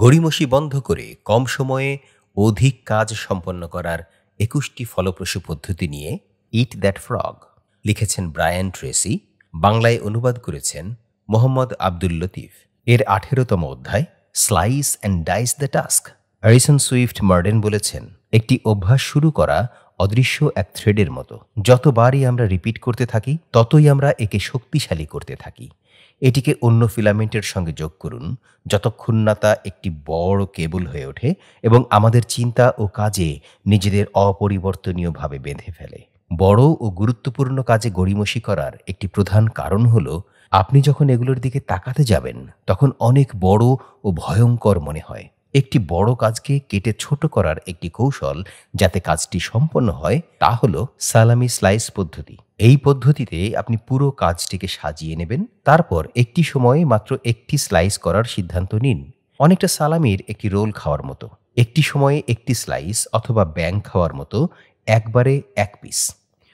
গড়িমসি বন্ধ করে কম সময়ে অধিক কাজ সম্পন্ন করার ২১টি ফলপ্রসূ পদ্ধতি নিয়ে ইট দ্যাট ফ্রগ লিখেছেন ব্রায়ান ট্রেসি, বাংলায় অনুবাদ করেছেন মোহাম্মদ আব্দুল লতিফ। এর ১৮তম অধ্যায় slice and dice the task. Harrison Swett Marden বলেছেন, একটি অভ্যাস শুরু করা অদৃশ্য এক থ্রেডের মতো। যতবারই আমরা রিপিট করতে থাকি ততই আমরা একে শক্তিশালী করতে থাকি। এটিকে অন্য ফিলামেন্টের সঙ্গে যোগ করুন যতক্ষণ না তা একটি বড় কেবল হয়ে ওঠে এবং আমাদের চিন্তা ও কাজে নিজেদের অপরিবর্তনীয়ভাবে বেঁধে ফেলে। বড় ও গুরুত্বপূর্ণ কাজে গড়িমসি করার একটি প্রধান কারণ হল, আপনি যখন এগুলোর দিকে তাকাতে যাবেন তখন অনেক বড় ও ভয়ঙ্কর মনে হয়। একটি বড় কাজকে কেটে ছোট করার একটি কৌশল যাতে কাজটি সম্পন্ন হয় তা হল সালামি স্লাইস পদ্ধতি। এই পদ্ধতিতে আপনি পুরো কাজটিকে সাজিয়ে নেবেন, তারপর একটি সময়ে মাত্র একটি স্লাইস করার সিদ্ধান্ত নিন। অনেকটা সালামির একটি রোল খাওয়ার মতো। একটি সময়ে একটি স্লাইস অথবা ব্যাং খাওয়ার মতো একবারে এক পিস।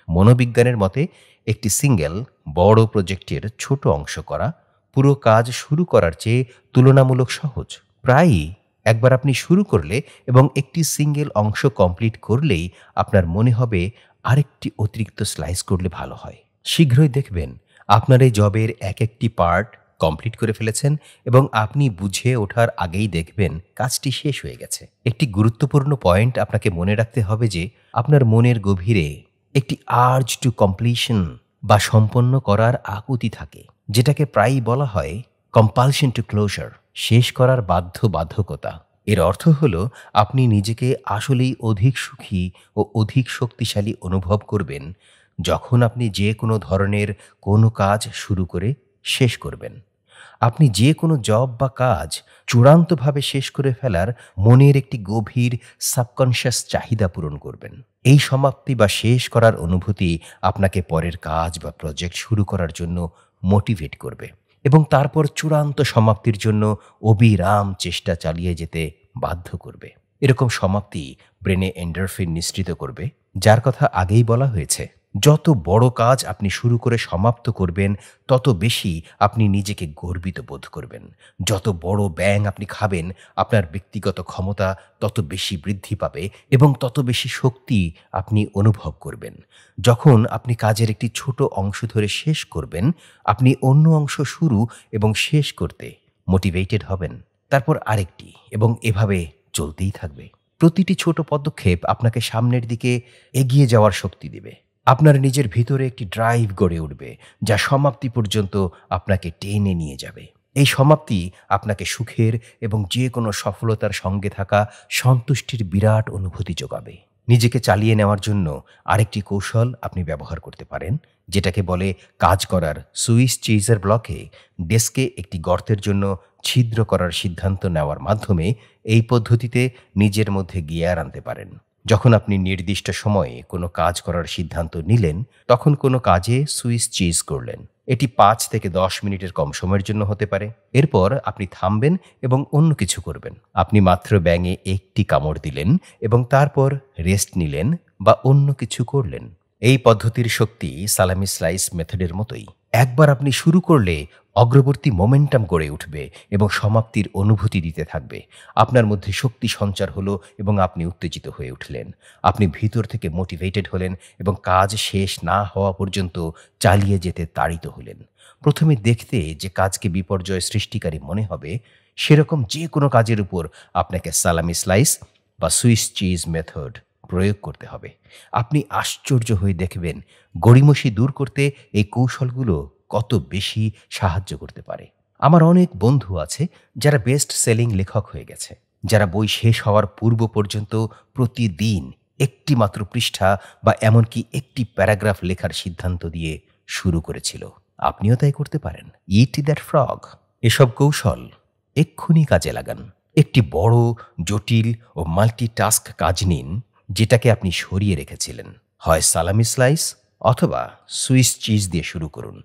মনোবিজ্ঞানের মতে একটি সিঙ্গেল বড় প্রজেক্টের ছোট অংশ করা পুরো কাজ শুরু করার চেয়ে তুলনামূলক সহজ। প্রায়ই একবার আপনি শুরু করলে এবং একটি সিঙ্গেল অংশ কমপ্লিট করলেই আপনার মনে হবে আরেকটি অতিরিক্ত স্লাইস করলে ভালো হয়। শীঘ্রই দেখবেন আপনার এই জবের এক একটি পার্ট কমপ্লিট করে ফেলেছেন এবং আপনি বুঝে ওঠার আগেই দেখবেন কাজটি শেষ হয়ে গেছে। একটি গুরুত্বপূর্ণ পয়েন্ট আপনাকে মনে রাখতে হবে যে আপনার মনের গভীরে একটি আর্জ টু কমপ্লিশন বা সম্পন্ন করার আকুতি থাকে, যেটাকে প্রায়ই বলা হয় কম্পালশন টু ক্লোজার, শেষ করার বাধ্যবাধকতা। এর অর্থ হল আপনি নিজেকে আসলেই অধিক সুখী ও অধিক শক্তিশালী অনুভব করবেন যখন আপনি যে কোনো ধরনের কোনো কাজ শুরু করে শেষ করবেন। আপনি যে কোনো জব বা কাজ চূড়ান্তভাবে শেষ করে ফেলার মনের একটি গভীর সাবকনশিয়াস চাহিদা পূরণ করবেন। এই সমাপ্তি বা শেষ করার অনুভূতি আপনাকে পরের কাজ বা প্রজেক্ট শুরু করার জন্য মোটিভেট করবে এবং তারপর চূড়ান্ত সমাপ্তির জন্য অবিরাম চেষ্টা চালিয়ে যেতে বাধ্য করবে। এরকম সমাপ্তি ব্রেনে এন্ডরফিন নিঃসৃত করবে, যার কথা আগেই বলা হয়েছে। যত বড় কাজ আপনি শুরু করে সমাপ্ত করবেন তত বেশি আপনি নিজেকে গর্বিত বোধ করবেন। যত বড় ব্যাং আপনি খাবেন আপনার ব্যক্তিগত ক্ষমতা তত বেশি বৃদ্ধি পাবে এবং তত বেশি শক্তি আপনি অনুভব করবেন। যখন আপনি কাজের একটি ছোট অংশ ধরে শেষ করবেন, আপনি অন্য অংশ শুরু এবং শেষ করতে মোটিভেটেড হবেন, তারপর আরেকটি, এবং এভাবে চলতেই থাকবে। প্রতিটি ছোট পদক্ষেপ আপনাকে সামনের দিকে এগিয়ে যাওয়ার শক্তি দেবে। আপনার নিজের ভিতরে একটি ড্রাইভ গড়ে উঠবে যা সমাপ্তি পর্যন্ত আপনাকে টেনে নিয়ে যাবে। এই সমাপ্তি আপনাকে সুখের এবং যে কোনো সফলতার সঙ্গে থাকা সন্তুষ্টির বিরাট অনুভূতি যোগাবে। নিজেকে চালিয়ে নেওয়ার জন্য আরেকটি কৌশল আপনি ব্যবহার করতে পারেন, যেটাকে বলে কাজ করার সুইস চিজের ব্লকে ডেস্কে একটি গর্তের জন্য ছিদ্র করার সিদ্ধান্ত নেওয়ার মাধ্যমে এই পদ্ধতিতে নিজের মধ্যে গিয়ার আনতে পারেন। যখন আপনি নির্দিষ্ট সময়ে কোনো কাজ করার সিদ্ধান্ত নিলেন, তখন কোনো কাজে সুইস চিজ করলেন। এটি ৫ থেকে ১০ মিনিটের কম সময়ের জন্য হতে পারে। এরপর আপনি থামবেন এবং অন্য কিছু করবেন। আপনি মাত্র ব্যাঙে একটি কামড় দিলেন এবং তারপর রেস্ট নিলেন বা অন্য কিছু করলেন। এই পদ্ধতির শক্তি সালামি স্লাইস মেথডের মতোই। একবার আপনি শুরু করলে অগ্রবর্তী মোমেন্টাম গড়ে উঠবে এবং সমাপ্তির অনুভূতি দিতে থাকবে। আপনার মধ্যে শক্তি সঞ্চার হলো এবং আপনি উত্তেজিত হয়ে উঠলেন। আপনি ভিতর থেকে মোটিভেটেড হলেন এবং কাজ শেষ না হওয়া পর্যন্ত চালিয়ে যেতে তাড়িত হলেন। প্রথমে দেখতে যে কাজকে বিপর্যয় সৃষ্টিকারী মনে হবে, সেরকম যে কোনো কাজের উপর আপনাকে সালামি স্লাইস বা সুইস চিজ মেথড প্রয়োগ করতে হবে। আপনি আশ্চর্য হয়ে দেখবেন গড়িমসি দূর করতে এই কৌশলগুলো কত বেশি সাহায্য করতে পারে। আমার অনেক বন্ধু আছে যারা বেস্ট সেলিং লেখক হয়ে গেছে, যারা বই শেষ হওয়ার পূর্ব পর্যন্ত প্রতিদিন একটি মাত্র পৃষ্ঠা বা এমনকি একটি প্যারাগ্রাফ লেখার সিদ্ধান্ত দিয়ে শুরু করেছিল। আপনিও তাই করতে পারেন। ইট দ্যাট ফ্রগ। এসব কৌশল এক্ষুনি কাজে লাগান। একটি বড়, জটিল ও মাল্টিটাস্ক কাজ নিন যেটাকে আপনি সরিয়ে রেখেছিলেন। হয় সালামি স্লাইস অথবা সুইস চিজ দিয়ে শুরু করুন।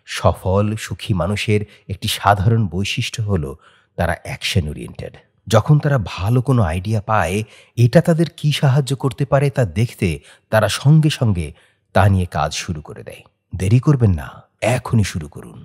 সফল, সুখী মানুষের একটি সাধারণ বৈশিষ্ট্য হলো তারা অ্যাকশন ওরিয়েন্টেড। যখন তারা ভালো কোনো আইডিয়া পায়, এটা তাদের কি সাহায্য করতে পারে তা দেখতে তারা সঙ্গে সঙ্গে তা নিয়ে কাজ শুরু করে দেয়। দেরি করবেন না, এখনই শুরু করুন।